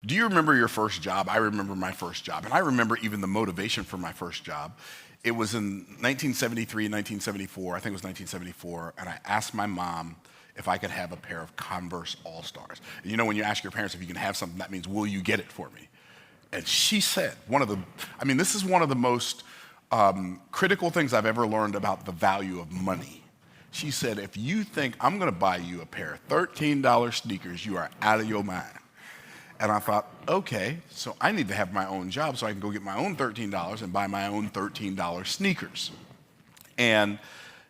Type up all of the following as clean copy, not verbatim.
Do you remember your first job? I remember my first job, and I remember even the motivation for my first job. It was in 1973, 1974, I think it was 1974, and I asked my mom if I could have a pair of Converse All-Stars. And you know, when you ask your parents if you can have something, that means, will you get it for me? And she said, this is one of the most critical things I've ever learned about the value of money. She said, if you think I'm gonna buy you a pair of $13 sneakers, you are out of your mind. And I thought, okay, so I need to have my own job so I can go get my own $13 and buy my own $13 sneakers. And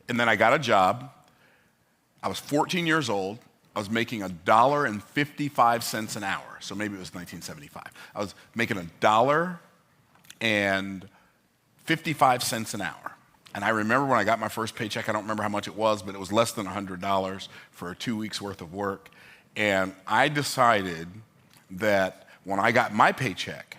then I got a job. I was 14 years old. I was making $1.55 an hour. So maybe it was 1975. I was making $1.55 an hour. And I remember when I got my first paycheck, I don't remember how much it was, but it was less than $100 for 2 weeks worth of work. And I decided that when I got my paycheck,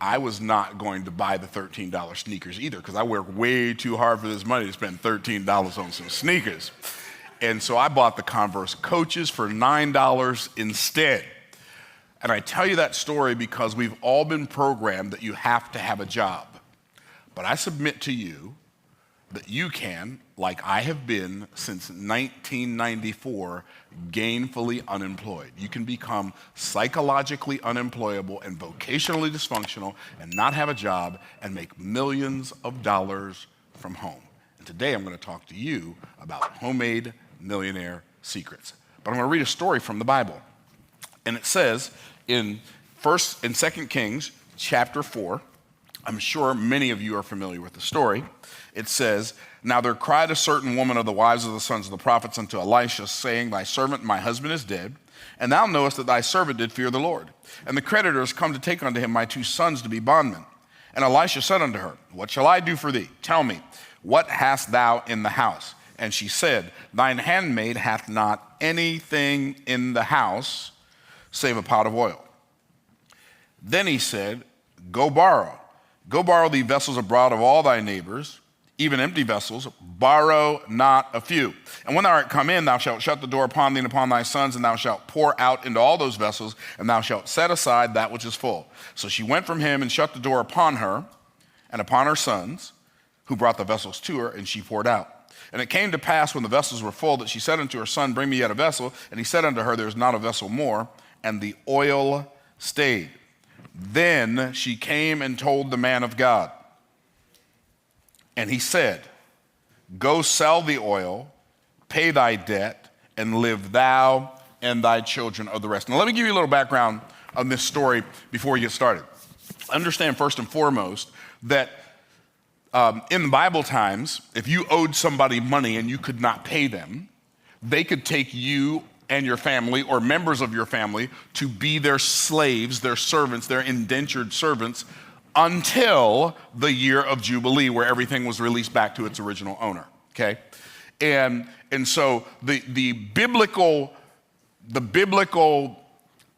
I was not going to buy the $13 sneakers either, because I worked way too hard for this money to spend $13 on some sneakers. And so I bought the Converse Coaches for $9 instead. And I tell you that story because we've all been programmed that you have to have a job. But I submit to you that you can, like I have been since 1994, gainfully unemployed. You can become psychologically unemployable and vocationally dysfunctional and not have a job and make millions of dollars from home. And today I'm going to talk to you about homemade millionaire secrets. But I'm going to read a story from the Bible. And it says in 1st and 2nd Kings chapter 4, I'm sure many of you are familiar with the story. It says, now there cried a certain woman of the wives of the sons of the prophets unto Elisha, saying, thy servant, my husband, is dead, and thou knowest that thy servant did fear the Lord. And the creditors come to take unto him my 2 sons to be bondmen. And Elisha said unto her, what shall I do for thee? Tell me, what hast thou in the house? And she said, thine handmaid hath not anything in the house save a pot of oil. Then he said, go borrow thee vessels abroad of all thy neighbors, even empty vessels, borrow not a few. And when thou art come in, thou shalt shut the door upon thee and upon thy sons, and thou shalt pour out into all those vessels, and thou shalt set aside that which is full. So she went from him and shut the door upon her and upon her sons, who brought the vessels to her, and she poured out. And it came to pass when the vessels were full that she said unto her son, bring me yet a vessel. And he said unto her, there is not a vessel more, and the oil stayed. Then she came and told the man of God. And he said, go sell the oil, pay thy debt, and live thou and thy children of the rest. Now let me give you a little background on this story before we get started. Understand first and foremost that in the Bible times, if you owed somebody money and you could not pay them, they could take you and your family or members of your family to be their slaves, their servants, their indentured servants until the year of Jubilee, where everything was released back to its original owner, okay? And so the biblical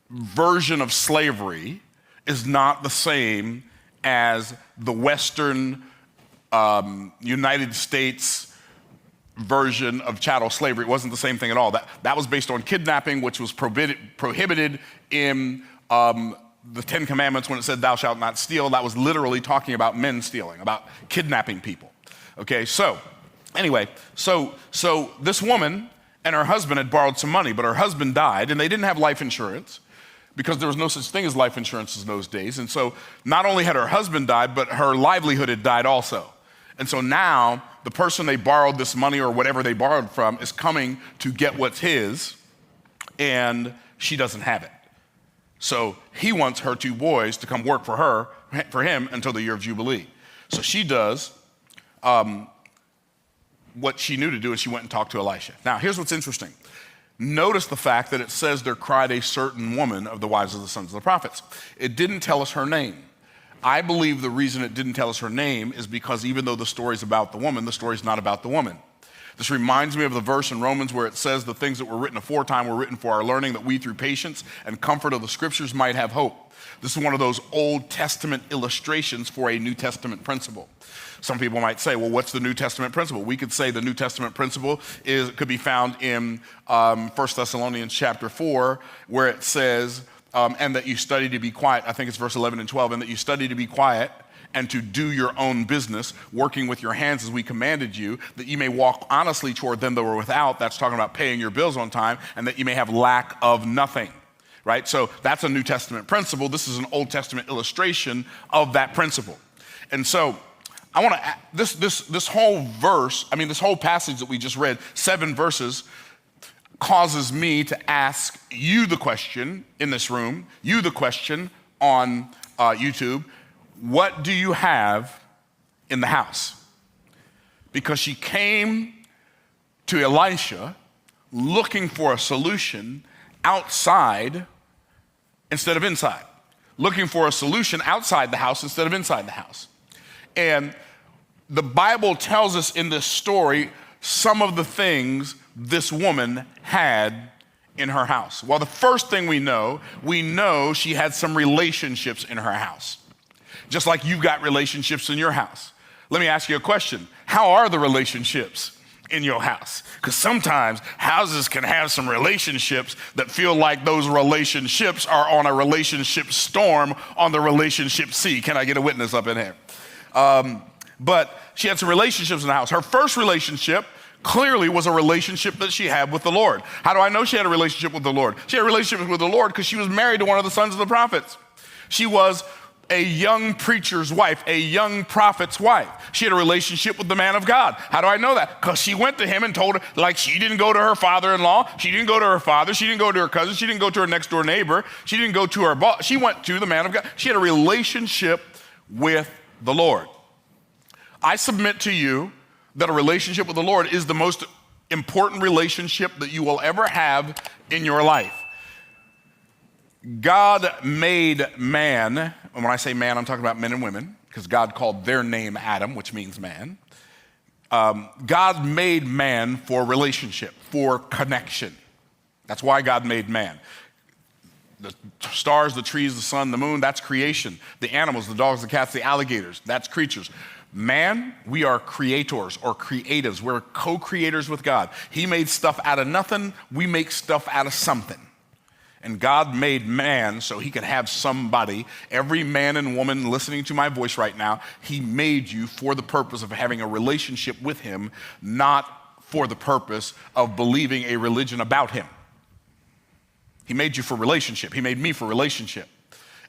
version of slavery is not the same as the Western United States version of chattel slavery. It wasn't the same thing at all. That was based on kidnapping, which was prohibited in the 10 Commandments when it said thou shalt not steal. That was literally talking about men stealing, about kidnapping people. Okay, so anyway, so this woman and her husband had borrowed some money, but her husband died, and they didn't have life insurance because there was no such thing as life insurance in those days. And so not only had her husband died, but her livelihood had died also. And so now the person they borrowed this money or whatever they borrowed from is coming to get what's his, and she doesn't have it. So he wants her 2 boys to come work for him until the year of Jubilee. So she does what she knew to do, and she went and talked to Elisha. Now, here's what's interesting. Notice the fact that it says there cried a certain woman of the wives of the sons of the prophets. It didn't tell us her name. I believe the reason it didn't tell us her name is because even though the story's about the woman, the story's not about the woman. This reminds me of the verse in Romans where it says the things that were written aforetime were written for our learning, that we through patience and comfort of the scriptures might have hope. This is one of those Old Testament illustrations for a New Testament principle. Some people might say, well, what's the New Testament principle? We could say the New Testament principle could be found in 1 Thessalonians chapter 4, where it says, and that you study to be quiet. I think it's verse 11 and 12, and that you study to be quiet and to do your own business, working with your hands as we commanded you, that you may walk honestly toward them that were without. That's talking about paying your bills on time, and that you may have lack of nothing, right? So that's a New Testament principle. This is an Old Testament illustration of that principle. And so I want to, this whole verse, this whole passage that we just read, 7 verses, causes me to ask you the question in this room, you the question on YouTube, what do you have in the house? Because she came to Elisha looking for a solution outside instead of inside, looking for a solution outside the house instead of inside the house. And the Bible tells us in this story some of the things this woman had in her house. Well, the first thing we know she had some relationships in her house. Just like you've got relationships in your house. Let me ask you a question. How are the relationships in your house? Because sometimes houses can have some relationships that feel like those relationships are on a relationship storm on the relationship sea. Can I get a witness up in here? But she had some relationships in the house. Her first relationship clearly was a relationship that she had with the Lord. How do I know she had a relationship with the Lord? She had a relationship with the Lord because she was married to one of the sons of the prophets. She was a young preacher's wife, a young prophet's wife. She had a relationship with the man of God. How do I know that? Because she went to him and told her, like, she didn't go to her father-in-law, she didn't go to her father, she didn't go to her cousin, she didn't go to her next door neighbor, she didn't go to her boss, she went to the man of God. She had a relationship with the Lord. I submit to you that a relationship with the Lord is the most important relationship that you will ever have in your life. God made man, and when I say man, I'm talking about men and women, because God called their name Adam, which means man. God made man for relationship, for connection. That's why God made man. The stars, the trees, the sun, the moon, that's creation. The animals, the dogs, the cats, the alligators, that's creatures. Man, we are creators or creatives. We're co-creators with God. He made stuff out of nothing. We make stuff out of something. And God made man so he could have somebody. Every man and woman listening to my voice right now, he made you for the purpose of having a relationship with him, not for the purpose of believing a religion about him. He made you for relationship. He made me for relationship.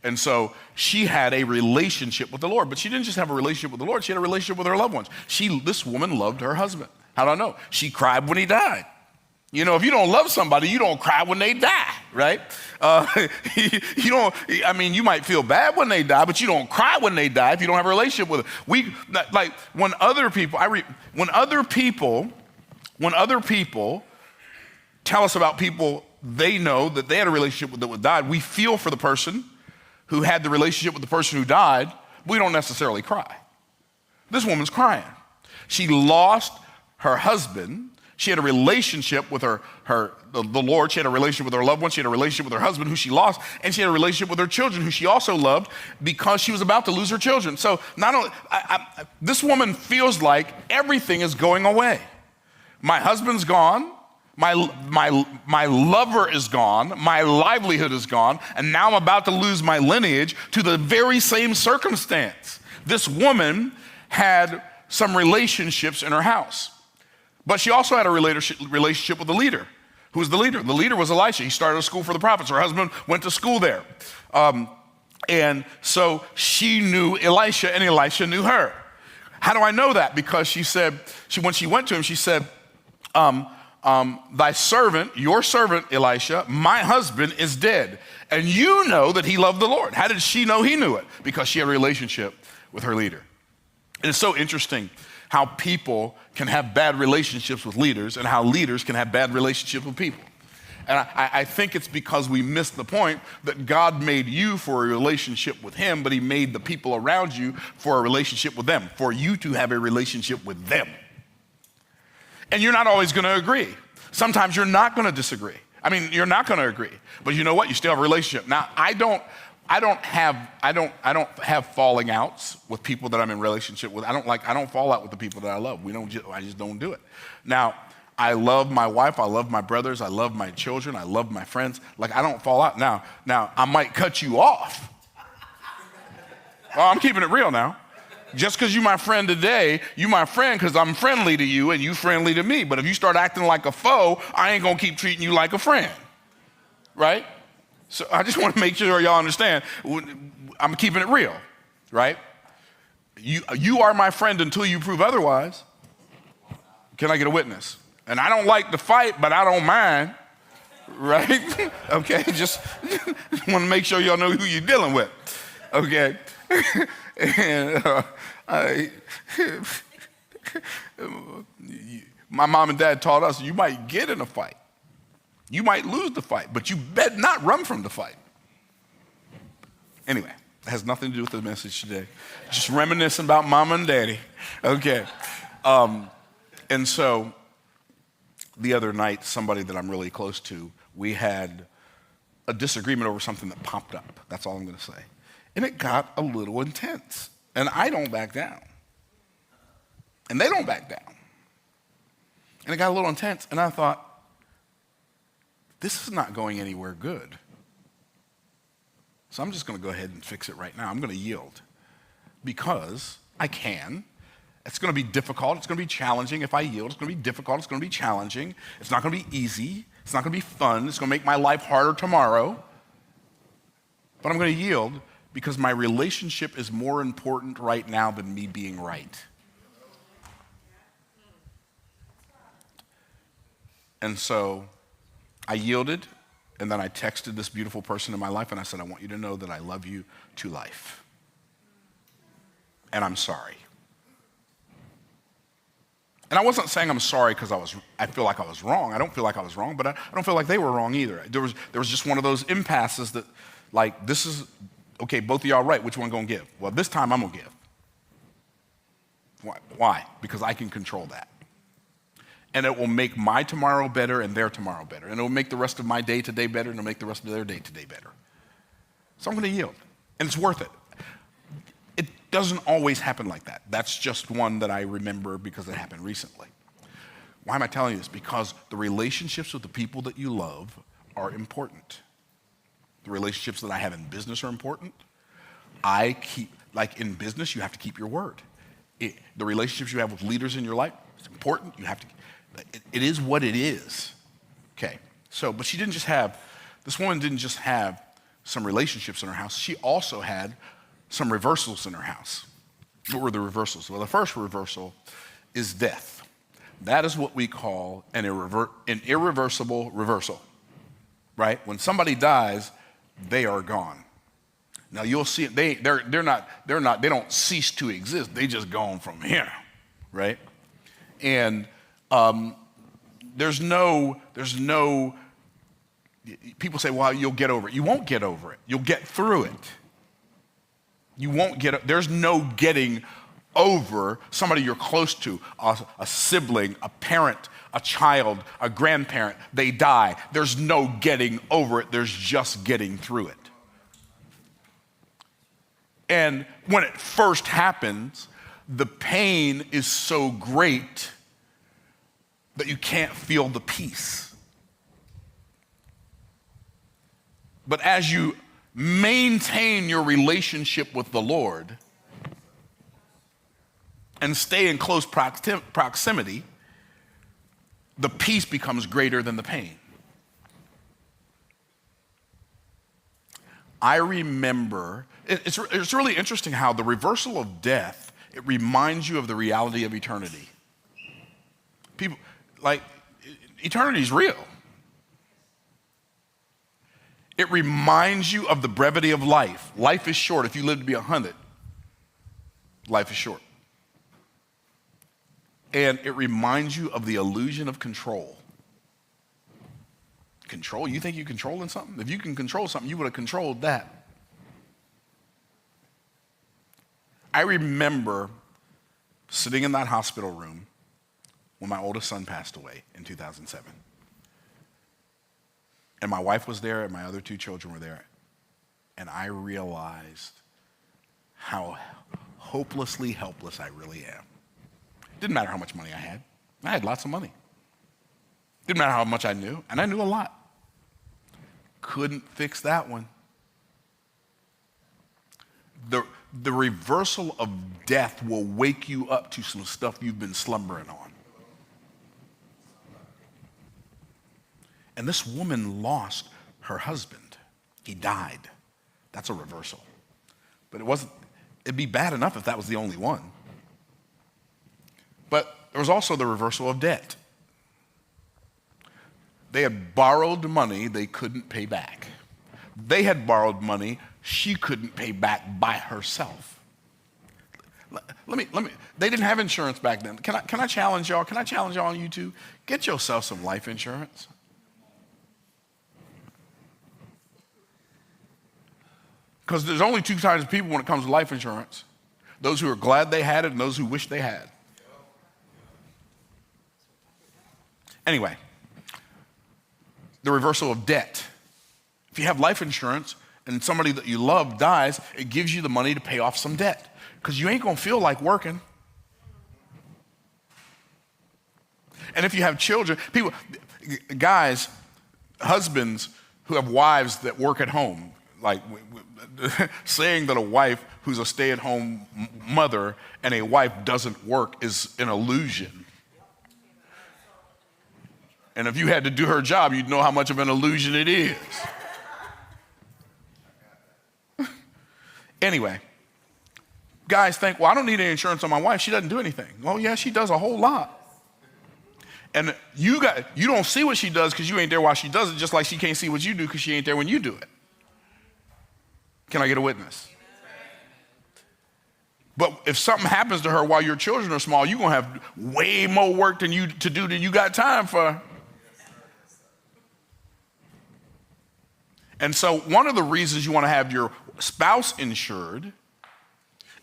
And so she had a relationship with the Lord, but she didn't just have a relationship with the Lord, she had a relationship with her loved ones. This woman loved her husband. How do I know? She cried when he died. You know, if you don't love somebody, you don't cry when they die, right? You might feel bad when they die, but you don't cry when they die if you don't have a relationship with them. When other people tell us about people they know that they had a relationship with that died, we feel for the person who had the relationship with the person who died. We don't necessarily cry. This woman's crying. She lost her husband. She had a relationship with the Lord. She had a relationship with her loved one. She had a relationship with her husband who she lost. And she had a relationship with her children who she also loved because she was about to lose her children. So not only, this woman feels like everything is going away. My husband's gone. My lover is gone. My livelihood is gone. And now I'm about to lose my lineage to the very same circumstance. This woman had some relationships in her house. But she also had a relationship with the leader. Who was the leader? The leader was Elisha. He started a school for the prophets. Her husband went to school there. And so she knew Elisha and Elisha knew her. How do I know that? Because she said, when she went to him, she said, thy servant, your servant, Elisha, my husband is dead. And you know that he loved the Lord. How did she know he knew it? Because she had a relationship with her leader. And it's so interesting how people can have bad relationships with leaders and how leaders can have bad relationships with people. And I think it's because we missed the point that God made you for a relationship with him, but he made the people around you for a relationship with them, for you to have a relationship with them. And you're not always going to agree. Sometimes you're not going to disagree. You're not going to agree. But you know what? You still have a relationship. Now, I don't have falling outs with people that I'm in relationship with. I don't fall out with the people that I love. I just don't do it. Now, I love my wife, I love my brothers, I love my children, I love my friends. Like, I don't fall out. Now, I might cut you off. Well, I'm keeping it real now. Just because you my friend today, you my friend because I'm friendly to you and you friendly to me. But if you start acting like a foe, I ain't going to keep treating you like a friend, right? So I just want to make sure y'all understand. I'm keeping it real, right? You are my friend until you prove otherwise. Can I get a witness? And I don't like to fight, but I don't mind, right? Okay, just want to make sure y'all know who you're dealing with, okay? And my mom and dad taught us you might get in a fight. You might lose the fight, but you bet not run from the fight. Anyway, it has nothing to do with the message today. Just reminiscing about mama and daddy. Okay. And so the other night, somebody that I'm really close to, we had a disagreement over something that popped up. That's all I'm going to say. And it got a little intense. And I don't back down. And they don't back down. And it got a little intense. And I thought, this is not going anywhere good. So I'm just going to go ahead and fix it right now. I'm going to yield because I can. It's going to be difficult. It's going to be challenging. If I yield, it's going to be difficult. It's going to be challenging. It's not going to be easy. It's not going to be fun. It's going to make my life harder tomorrow. But I'm going to yield because my relationship is more important right now than me being right. And so I yielded, and then I texted this beautiful person in my life, and I said, I want you to know that I love you to life. And I'm sorry. And I wasn't saying I'm sorry because I feel like I was wrong. I don't feel like I was wrong, but I don't feel like they were wrong either. There was just one of those impasses that, like, this is, okay, both of y'all right, which one gonna give? Well, this time I'm gonna give. Why? Because I can control that. And it will make my tomorrow better and their tomorrow better. And it will make the rest of my day-to-day better, and it'll make the rest of their day-to-day better. So I'm gonna yield, and it's worth it. It doesn't always happen like that. That's just one that I remember because it happened recently. Why am I telling you this? Because the relationships with the people that you love are important. The relationships that I have in business are important. Like in business, you have to keep your word. The relationships you have with leaders in your life, it's important. You have to, it is what it is. Okay, so, but this woman didn't just have some relationships in her house, she also had some reversals in her house. What were the reversals? Well, the first reversal is death. That is what we call an irreversible reversal, right? When somebody dies, they are gone. Now you'll see it, they don't cease to exist. They just gone from here, right? And there's no, people say, well, you'll get over it. You won't get over it. You'll get through it. There's no getting over somebody you're close to, a sibling, a parent, a child, a grandparent. They die. There's no getting over it. There's just getting through it. And when it first happens, the pain is so great that you can't feel the peace. But as you maintain your relationship with the Lord and stay in close proximity, the peace becomes greater than the pain. I remember, it's really interesting how the reversal of death, it reminds you of the reality of eternity. People, like, eternity is real. It reminds you of the brevity of life. Life is short. If you live to be 100, life is short. And it reminds you of the illusion of control. Control? You think you're controlling something? If you can control something, you would have controlled that. I remember sitting in that hospital room when my oldest son passed away in 2007. And my wife was there and my other two children were there. And I realized how hopelessly helpless I really am. Didn't matter how much money I had. I had lots of money. Didn't matter how much I knew, and I knew a lot. Couldn't fix that one. The reversal of death will wake you up to some stuff you've been slumbering on. And this woman lost her husband. He died. That's a reversal. But it'd be bad enough if that was the only one. But there was also the reversal of debt. They had borrowed money they couldn't pay back. They had borrowed money she couldn't pay back by herself. Let me. They didn't have insurance back then. Can I challenge y'all? Can I challenge y'all on YouTube? Get yourself some life insurance. Because there's only two kinds of people when it comes to life insurance. Those who are glad they had it and those who wish they had. Anyway, the reversal of debt. If you have life insurance and somebody that you love dies, it gives you the money to pay off some debt because you ain't going to feel like working. And if you have children, guys, husbands who have wives that work at home, like saying that a wife who's a stay-at-home mother and a wife doesn't work is an illusion. And if you had to do her job, you'd know how much of an illusion it is. Anyway, guys think, well, I don't need any insurance on my wife. She doesn't do anything. Oh, yeah, she does a whole lot. And you don't see what she does because you ain't there while she does it, just like she can't see what you do because she ain't there when you do it. Can I get a witness? But if something happens to her while your children are small, you're going to have way more work to do than you got time for. And so one of the reasons you want to have your spouse insured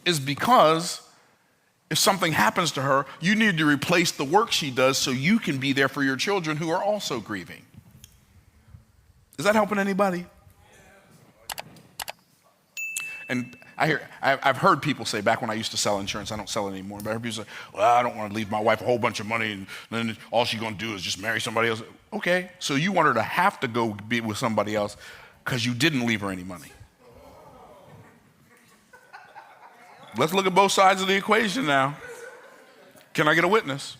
is because if something happens to her, you need to replace the work she does so you can be there for your children who are also grieving. Is that helping anybody? And I've heard people say, back when I used to sell insurance, I don't sell it anymore, but I heard people say, well, I don't want to leave my wife a whole bunch of money and then all she's going to do is just marry somebody else. Okay, so you want her to have to go be with somebody else because you didn't leave her any money. Let's look at both sides of the equation now. Can I get a witness?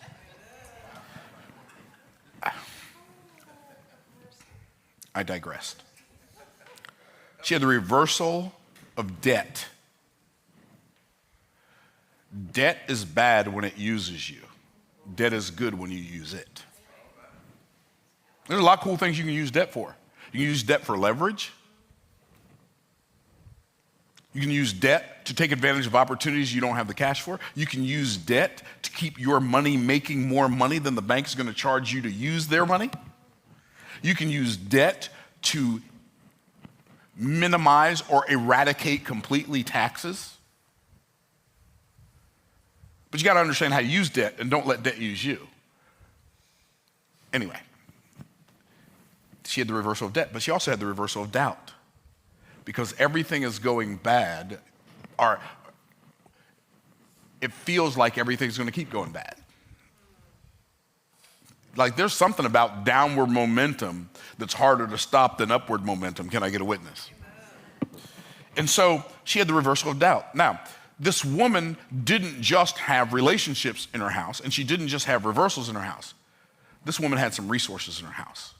I digressed. She had the reversal of debt. Debt is bad when it uses you. Debt is good when you use it. There's a lot of cool things you can use debt for. You can use debt for leverage. You can use debt to take advantage of opportunities you don't have the cash for. You can use debt to keep your money making more money than the bank is going to charge you to use their money. You can use debt to minimize or eradicate completely taxes. But you got to understand how to use debt and don't let debt use you. Anyway, she had the reversal of debt, but she also had the reversal of doubt. Because everything is going bad, or it feels like everything's going to keep going bad. Like there's something about downward momentum that's harder to stop than upward momentum. Can I get a witness? And so she had the reversal of doubt. Now, this woman didn't just have relationships in her house, and she didn't just have reversals in her house. This woman had some resources in her house.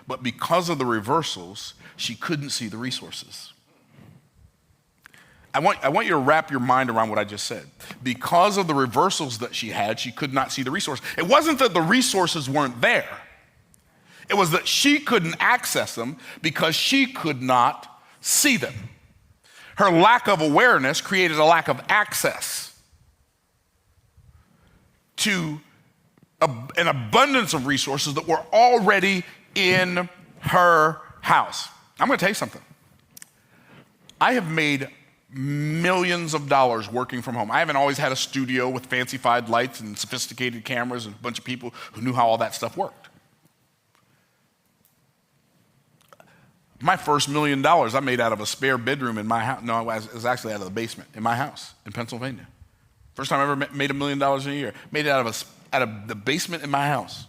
But because of the reversals, she couldn't see the resources. I want you to wrap your mind around what I just said. Because of the reversals that she had, she could not see the resources. It wasn't that the resources weren't there. It was that she couldn't access them because she could not see them. Her lack of awareness created a lack of access to an abundance of resources that were already in her house. I'm going to tell you something. I have made millions of dollars working from home. I haven't always had a studio with fancy-fied lights and sophisticated cameras and a bunch of people who knew how all that stuff worked. My first $1 million I made out of a spare bedroom in my house. No, it was actually out of the basement in my house in Pennsylvania. First time I ever made $1 million in a year. Made it out of the basement in my house.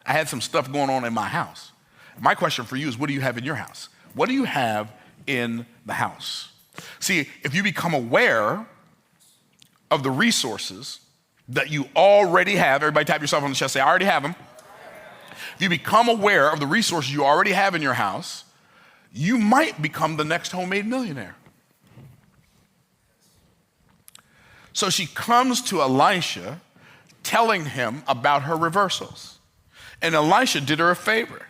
I had some stuff going on in my house. My question for you is, what do you have in your house? What do you have in the house? See, if you become aware of the resources that you already have, everybody tap yourself on the chest, say, I already have them. If you become aware of the resources you already have in your house, you might become the next homemade millionaire. So she comes to Elisha telling him about her reversals. And Elisha did her a favor.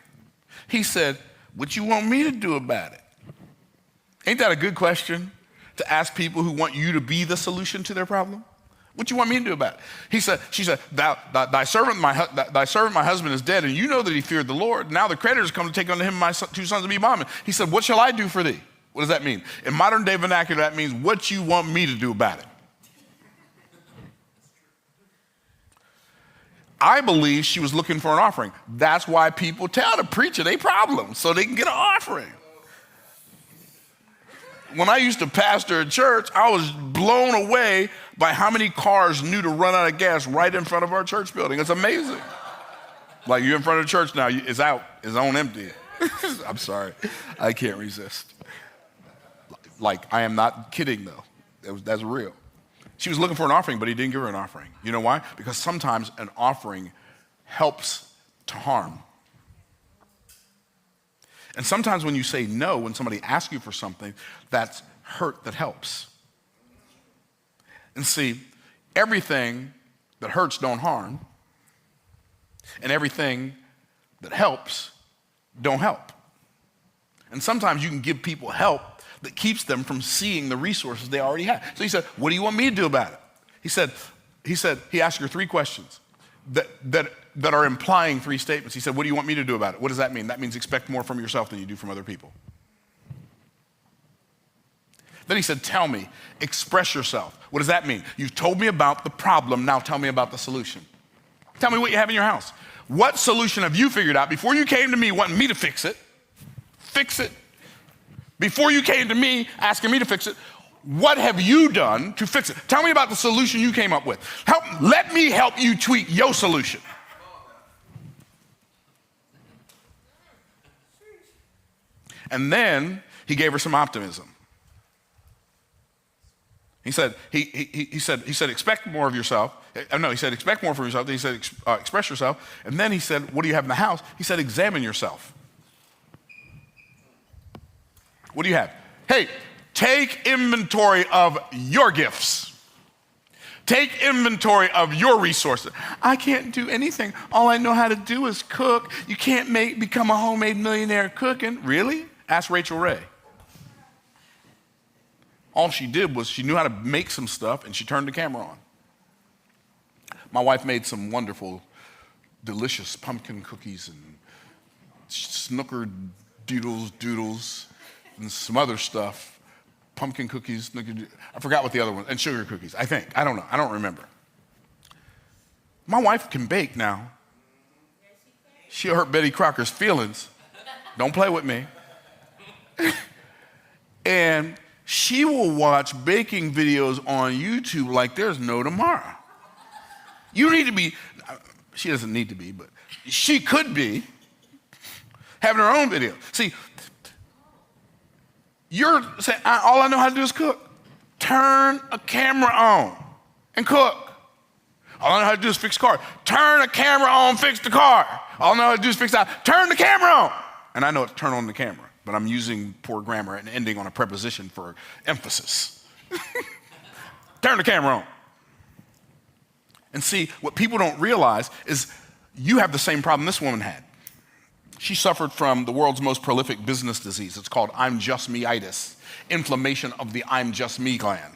He said, what you want me to do about it? Ain't that a good question to ask people who want you to be the solution to their problem? What you want me to do about it? She said, thy servant, my husband is dead, and you know that he feared the Lord. Now the creditors come to take unto him my two sons to be bondmen. He said, what shall I do for thee? What does that mean? In modern day vernacular, that means what you want me to do about it. I believe she was looking for an offering. That's why people tell the preacher they problems, so they can get an offering. When I used to pastor a church, I was blown away by how many cars knew to run out of gas right in front of our church building. It's amazing. Like, you're in front of the church now, it's out, it's on empty. I'm sorry, I can't resist. Like, I am not kidding though, that's real. She was looking for an offering, but he didn't give her an offering. You know why? Because sometimes an offering helps to harm. And sometimes when you say no, when somebody asks you for something, that's hurt that helps. And see, everything that hurts don't harm, and everything that helps don't help. And sometimes you can give people help that keeps them from seeing the resources they already have. So he said, what do you want me to do about it? He asked her three questions that are implying three statements. He said, what do you want me to do about it? What does that mean? That means expect more from yourself than you do from other people. Then he said, tell me, express yourself. What does that mean? You've told me about the problem, now tell me about the solution. Tell me what you have in your house. What solution have you figured out before you came to me wanting me to fix it? Fix it. Before you came to me asking me to fix it, what have you done to fix it? Tell me about the solution you came up with. Let me help you tweak your solution. And then he gave her some optimism. He said, he said, expect more of yourself. No, he said, expect more from yourself. Then he said, express yourself. And then he said, what do you have in the house? He said, examine yourself. What do you have? Hey, take inventory of your gifts. Take inventory of your resources. I can't do anything. All I know how to do is cook. You can't become a homemade millionaire cooking. Really? Ask Rachel Ray. All she did was she knew how to make some stuff and she turned the camera on. My wife made some wonderful, delicious pumpkin cookies and snooker doodles, and some other stuff. Pumpkin cookies, I forgot what the other one, and sugar cookies, I think. I don't know, I don't remember. My wife can bake now. She'll hurt Betty Crocker's feelings. Don't play with me. And she will watch baking videos on YouTube like there's no tomorrow. You need to be, she doesn't need to be, but she could be having her own video. See, you're saying, all I know how to do is cook. Turn a camera on and cook. All I know how to do is fix the car. Turn a camera on, fix the car. All I know how to do is fix that. Turn the camera on. And I know to turn on the camera, but I'm using poor grammar and ending on a preposition for emphasis. Turn the camera on. And see, what people don't realize is you have the same problem this woman had. She suffered from the world's most prolific business disease. It's called I'm just me-itis, inflammation of the I'm just me gland.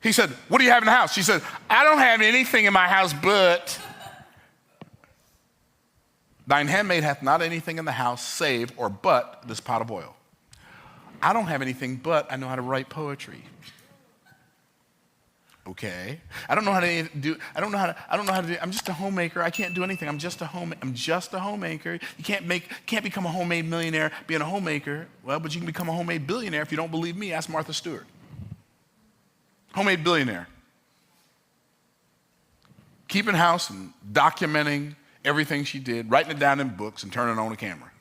He said, what do you have in the house? She said, I don't have anything in my house but thine handmaid hath not anything in the house save or but this pot of oil. I don't have anything but I know how to write poetry. Okay. I don't know how to do, I'm just a homemaker. I can't do anything. I'm just a homemaker. You can't become a homemade millionaire being a homemaker. Well, but you can become a homemade billionaire if you don't believe me. Ask Martha Stewart. Homemade billionaire. keeping house and documenting everything she did, writing it down in books and turning on a camera.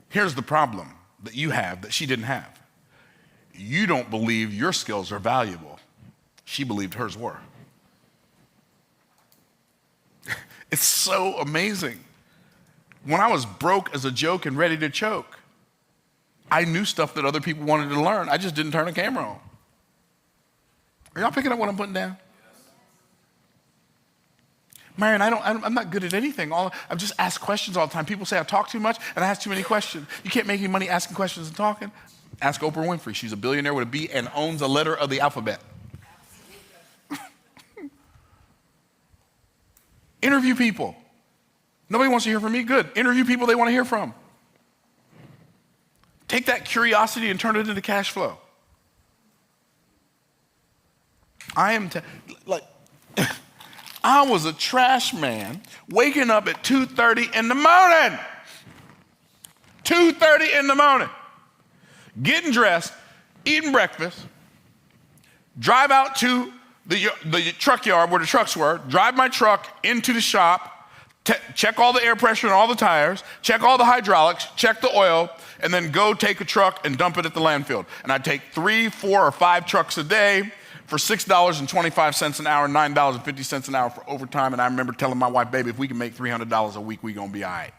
Here's the problem that you have that she didn't have. You don't believe your skills are valuable. She believed hers were. It's so amazing. When I was broke as a joke and ready to choke, I knew stuff that other people wanted to learn. I just didn't turn the camera on. Are y'all picking up what I'm putting down? Marion, I'm not good at anything. I just ask questions all the time. People say I talk too much and I ask too many questions. You can't make any money asking questions and talking. Ask Oprah Winfrey. She's a billionaire with a B and owns a letter of the alphabet. Interview people. Nobody wants to hear from me? Good. Interview people they want to hear from. Take that curiosity and turn it into cash flow. I was a trash man waking up at 2:30 in the morning. 2:30 in the morning. Getting dressed, eating breakfast, drive out to the truck yard where the trucks were, drive my truck into the shop, check all the air pressure and all the tires, check all the hydraulics, check the oil, and then go take a truck and dump it at the landfill. And I'd take 3, 4, or 5 trucks a day for $6.25 an hour, $9.50 an hour for overtime. And I remember telling my wife, baby, if we can make $300 a week, we're gonna be all right.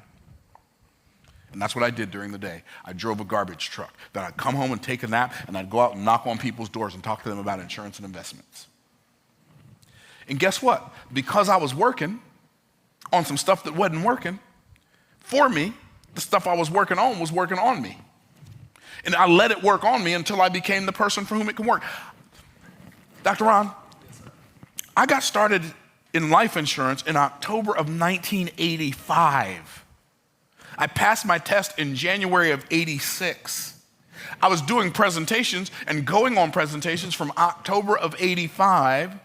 And that's what I did during the day. I drove a garbage truck. Then I'd come home and take a nap, and I'd go out and knock on people's doors and talk to them about insurance and investments. And guess what? Because I was working on some stuff that wasn't working for me, the stuff I was working on me. And I let it work on me until I became the person for whom it can work. Dr. Ron, I got started in life insurance in October of 1985. I passed my test in January of 86. I was doing presentations and going on presentations from October of 85.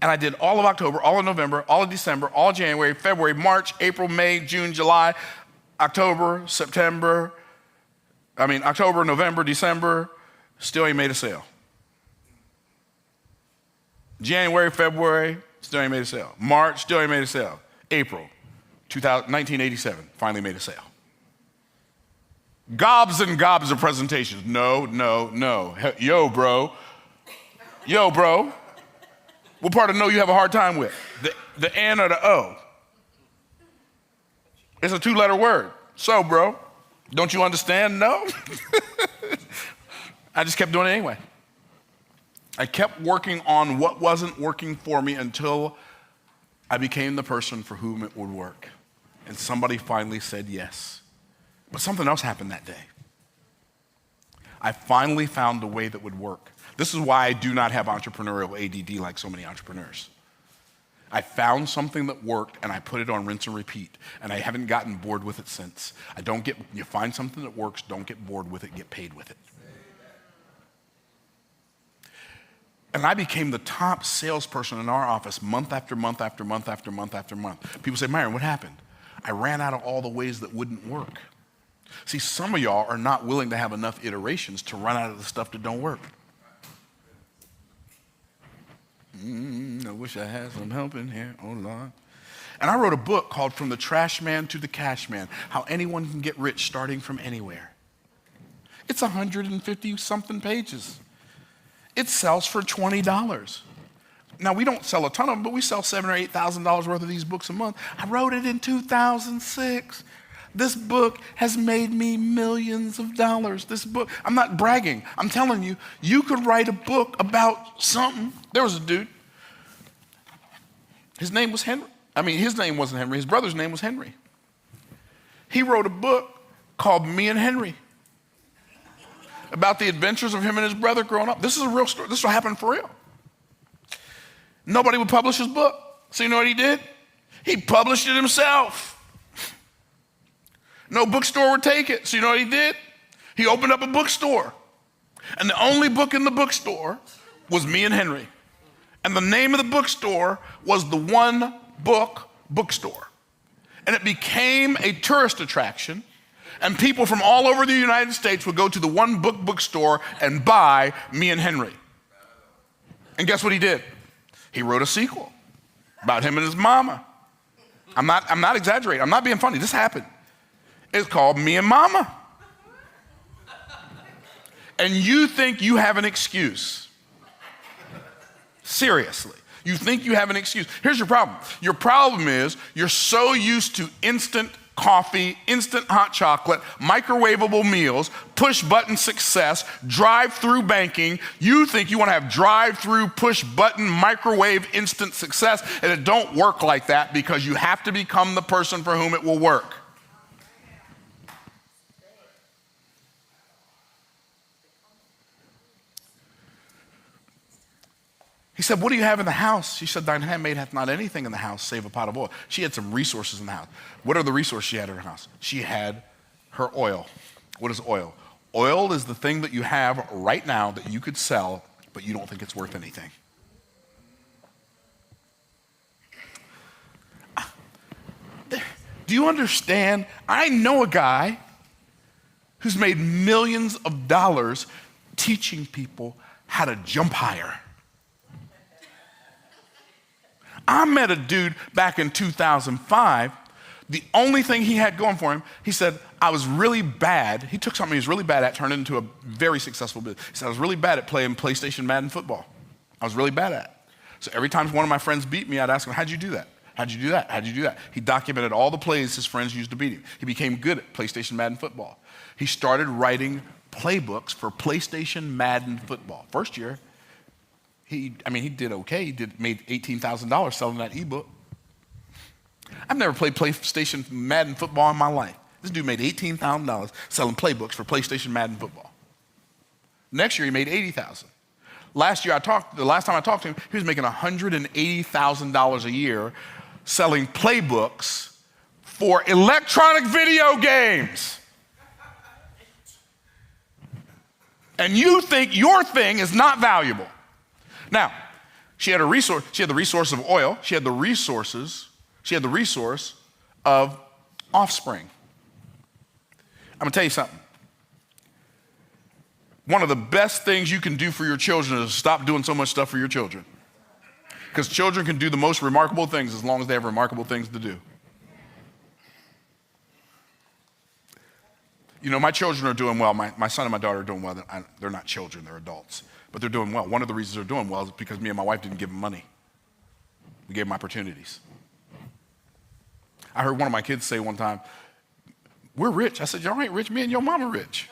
And I did all of October, all of November, all of December, all of January, February, March, April, May, June, July, October, November, December, still ain't made a sale. January, February, still ain't made a sale. March, still ain't made a sale. April, 1987, finally made a sale. Gobs and gobs of presentations. No. Yo, bro. What part of no you have a hard time with? The N or the O? It's a 2-letter word. So, bro, don't you understand? No? I just kept doing it anyway. I kept working on what wasn't working for me until I became the person for whom it would work. And somebody finally said yes. But something else happened that day. I finally found a way that would work. This is why I do not have entrepreneurial ADD like so many entrepreneurs. I found something that worked and I put it on rinse and repeat, and I haven't gotten bored with it since. You find something that works, don't get bored with it, get paid with it. And I became the top salesperson in our office month after month after month after month after month. People say, Myron, what happened? I ran out of all the ways that wouldn't work. See, some of y'all are not willing to have enough iterations to run out of the stuff that don't work. I wish I had some help in here, oh Lord. And I wrote a book called From the Trash Man to the Cash Man, How Anyone Can Get Rich Starting From Anywhere. It's 150-something pages. It sells for $20. Now, we don't sell a ton of them, but we sell $7,000 or $8,000 worth of these books a month. I wrote it in 2006. This book has made me millions of dollars. This book, I'm not bragging. I'm telling you, you could write a book about something. There was a dude. His name was Henry. His name wasn't Henry. His brother's name was Henry. He wrote a book called Me and Henry about the adventures of him and his brother growing up. This is a real story. This will happen for real. Nobody would publish his book. So you know what he did? He published it himself. No bookstore would take it. So you know what he did? He opened up a bookstore. And the only book in the bookstore was Me and Henry. And the name of the bookstore was the One Book Bookstore. And it became a tourist attraction. And people from all over the United States would go to the One Book Bookstore and buy Me and Henry. And guess what he did? He wrote a sequel about him and his mama. I'm not exaggerating. I'm not being funny. This happened. It's called Me and Mama. And you think you have an excuse. Seriously. You think you have an excuse. Here's your problem. Your problem is you're so used to instant coffee, instant hot chocolate, microwavable meals, push-button success, drive-through banking. You think you want to have drive-through, push-button, microwave, instant success, and it don't work like that because you have to become the person for whom it will work. He said, what do you have in the house? She said, thine handmaid hath not anything in the house save a pot of oil. She had some resources in the house. What are the resources she had in her house? She had her oil. What is oil? Oil is the thing that you have right now that you could sell, but you don't think it's worth anything. Do you understand? I know a guy who's made millions of dollars teaching people how to jump higher. I met a dude back in 2005. The only thing he had going for him, he said, I was really bad. He took something he was really bad at, turned it into a very successful business. He said, I was really bad at playing PlayStation Madden football. I was really bad at it. So every time one of my friends beat me, I'd ask him, how'd you do that? How'd you do that? How'd you do that? He documented all the plays his friends used to beat him. He became good at PlayStation Madden football. He started writing playbooks for PlayStation Madden football. First year, he did okay. He made $18,000 selling that ebook. I've never played PlayStation Madden football in my life. This dude made $18,000 selling playbooks for PlayStation Madden football. Next year, he made $80,000. The last time I talked to him, he was making $180,000 a year selling playbooks for electronic video games. And you think your thing is not valuable. Now, she had the resource of oil. She had the resource of offspring. I'm gonna tell you something. One of the best things you can do for your children is stop doing so much stuff for your children. Because children can do the most remarkable things as long as they have remarkable things to do. You know, my children are doing well. My son and my daughter are doing well. They're not children, they're adults. But they're doing well. One of the reasons they're doing well is because me and my wife didn't give them money. We gave them opportunities. I heard one of my kids say one time, we're rich. I said, y'all ain't rich, me and your mama rich.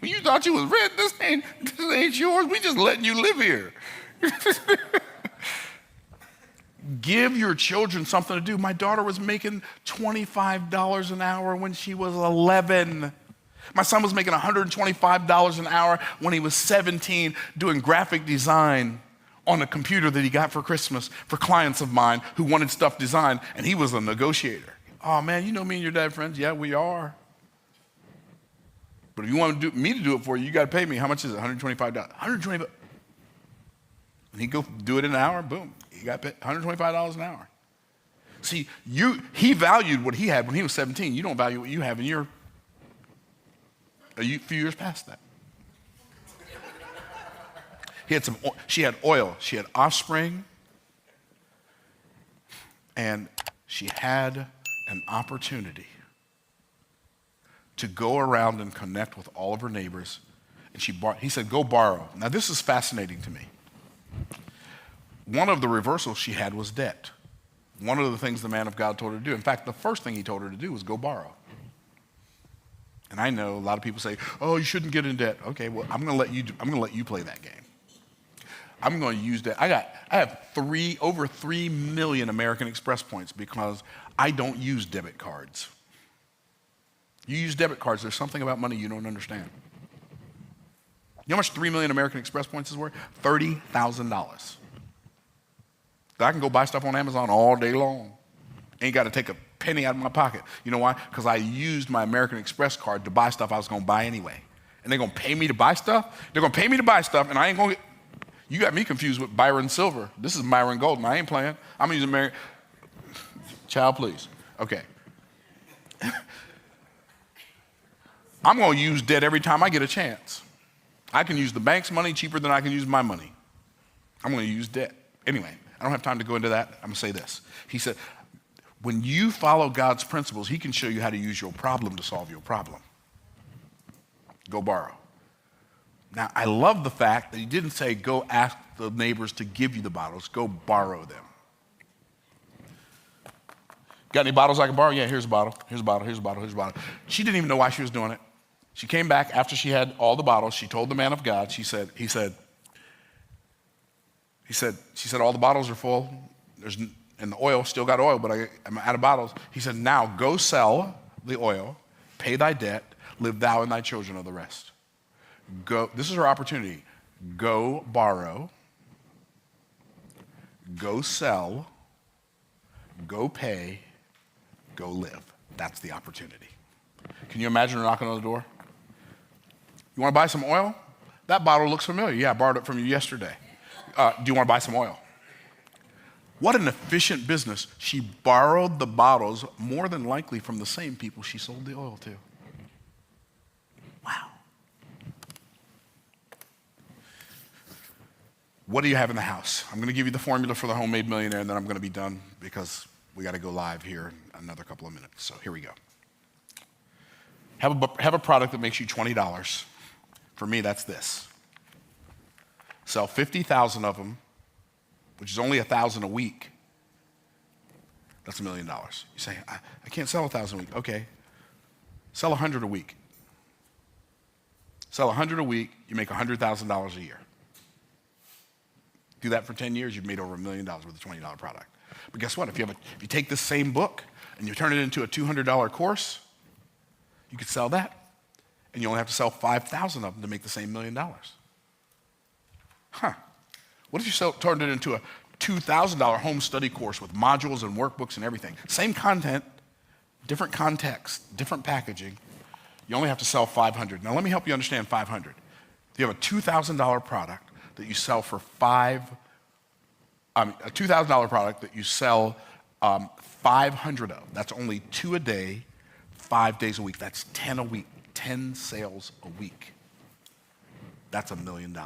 You thought you was rich, this ain't yours. We just letting you live here. Give your children something to do. My daughter was making $25 an hour when she was 11. My son was making $125 an hour when he was 17 doing graphic design on a computer that he got for Christmas for clients of mine who wanted stuff designed, and he was a negotiator. Oh man, you know me and your dad friends? Yeah, we are. But if you want me to do it for you, you got to pay me. How much is it? $125. $125. And he'd go do it in an hour, boom. He got paid $125 an hour. See, he valued what he had when he was 17. You don't value what you have in a few years past that. She had oil, she had offspring, and she had an opportunity to go around and connect with all of her neighbors. And he said, go borrow. Now this is fascinating to me. One of the reversals she had was debt. One of the things the man of God told her to do. In fact, the first thing he told her to do was go borrow. And I know a lot of people say, oh, you shouldn't get in debt. Okay, well, I'm gonna let you play that game. I'm going to use that. I have over 3 million American Express points because I don't use debit cards. You use debit cards, there's something about money you don't understand. You know how much 3 million American Express points is worth? $30,000. I can go buy stuff on Amazon all day long. Ain't got to take a penny out of my pocket. You know why? Because I used my American Express card to buy stuff I was going to buy anyway. And they're going to pay me to buy stuff? They're going to pay me to buy stuff, and I ain't going to get... You got me confused with Byron Silver. This is Myron Golden. I ain't playing. I'm using American... Child, please. Okay. I'm going to use debt every time I get a chance. I can use the bank's money cheaper than I can use my money. I'm going to use debt. Anyway, I don't have time to go into that. I'm going to say this. He said, when you follow God's principles, he can show you how to use your problem to solve your problem. Go borrow. Now, I love the fact that he didn't say, go ask the neighbors to give you the bottles. Go borrow them. Got any bottles I can borrow? Yeah, here's a bottle. Here's a bottle. Here's a bottle. Here's a bottle. She didn't even know why she was doing it. She came back after she had all the bottles. She told the man of God. She said, all the bottles are full. And the oil, still got oil, but I'm out of bottles. He said, now go sell the oil, pay thy debt, live thou and thy children of the rest. Go. This is her opportunity. Go borrow, go sell, go pay, go live. That's the opportunity. Can you imagine her knocking on the door? You want to buy some oil? That bottle looks familiar. Yeah, I borrowed it from you yesterday. Do you want to buy some oil? What an efficient business. She borrowed the bottles, more than likely from the same people she sold the oil to. Wow. What do you have in the house? I'm going to give you the formula for the homemade millionaire, and then I'm going to be done because we got to go live here in another couple of minutes. So here we go. Have a product that makes you $20. For me, that's this. Sell 50,000 of them, which is only 1,000 a week. That's $1 million. You say, I can't sell 1,000 a week. Okay. Sell 100 a week. Sell 100 a week, you make $100,000 a year. Do that for 10 years, you've made over $1 million with a $20 product. But guess what? If you take this same book and you turn it into a $200 course, you could sell that. And you only have to sell 5,000 of them to make the same $1 million. Huh. What if you turned it into a $2,000 home study course with modules and workbooks and everything? Same content, different context, different packaging. You only have to sell 500. Now let me help you understand 500. If you have a $2,000 product that you sell for a $2,000 product that you sell 500 of, that's only 2 a day, 5 days a week. That's 10 a week, 10 sales a week. That's $1 million.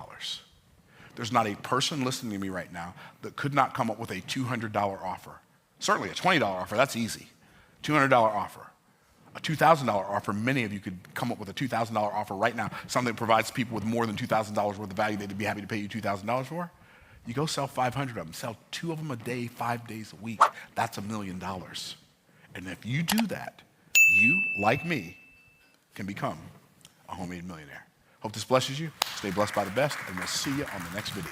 There's not a person listening to me right now that could not come up with a $200 offer. Certainly a $20 offer, that's easy. $200 offer. A $2,000 offer, many of you could come up with a $2,000 offer right now, something that provides people with more than $2,000 worth of value they'd be happy to pay you $2,000 for. You go sell 500 of them, sell 2 of them a day, 5 days a week. That's $1 million. And if you do that, you, like me, can become a homemade millionaire. Hope this blesses you. Stay blessed by the best, and we'll see you on the next video.